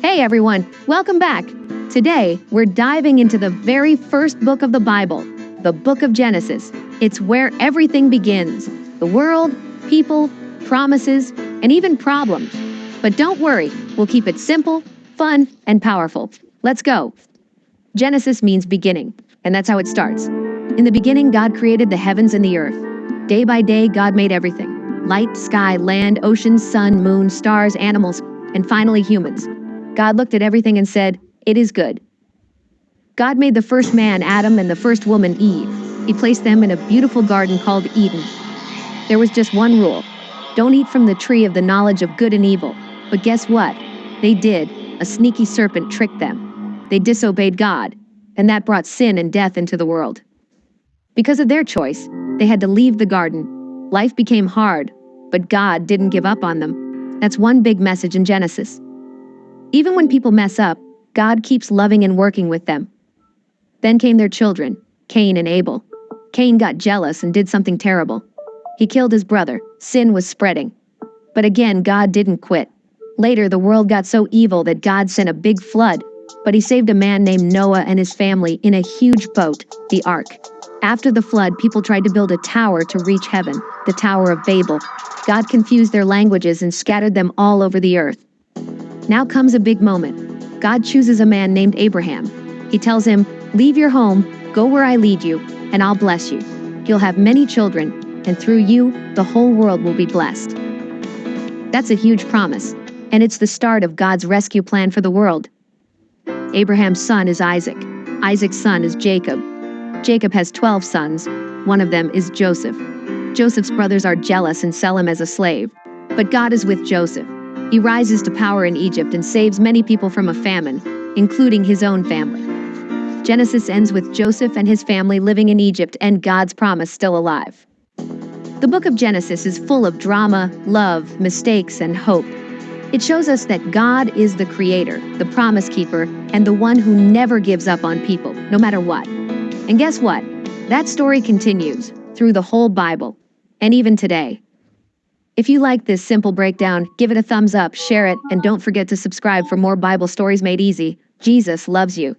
Hey everyone, welcome back. Today, we're diving into the very first book of the Bible, the book of Genesis. It's where everything begins: the world, people, promises, and even problems. But don't worry, we'll keep it simple, fun, and powerful. Let's go. Genesis means beginning, and that's how it starts. In the beginning, God created the heavens and the earth. Day by day, God made everything: light, sky, land, oceans, sun, moon, stars, animals, and finally humans. God looked at everything and said, "It is good." God made the first man, Adam, and the first woman, Eve. He placed them in a beautiful garden called Eden. There was just one rule: don't eat from the tree of the knowledge of good and evil. But guess what? They did. A sneaky serpent tricked them. They disobeyed God, and that brought sin and death into the world. Because of their choice, they had to leave the garden. Life became hard, but God didn't give up on them. That's one big message in Genesis. Even when people mess up, God keeps loving and working with them. Then came their children, Cain and Abel. Cain got jealous and did something terrible. He killed his brother. Sin was spreading. But again, God didn't quit. Later, the world got so evil that God sent a big flood, but he saved a man named Noah and his family in a huge boat, the ark. After the flood, people tried to build a tower to reach heaven, the Tower of Babel. God confused their languages and scattered them all over the earth. Now comes a big moment. God chooses a man named Abraham. He tells him, "Leave your home, go where I lead you, and I'll bless you. You'll have many children, and through you, the whole world will be blessed." That's a huge promise, and it's the start of God's rescue plan for the world. Abraham's son is Isaac. Isaac's son is Jacob. Jacob has 12 sons. One of them is Joseph. Joseph's brothers are jealous and sell him as a slave. But God is with Joseph. He rises to power in Egypt and saves many people from a famine, including his own family. Genesis ends with Joseph and his family living in Egypt and God's promise still alive. The book of Genesis is full of drama, love, mistakes, and hope. It shows us that God is the creator, the promise keeper, and the one who never gives up on people, no matter what. And guess what? That story continues through the whole Bible, and even today. If you like this simple breakdown, give it a thumbs up, share it, and don't forget to subscribe for more Bible stories made easy. Jesus loves you.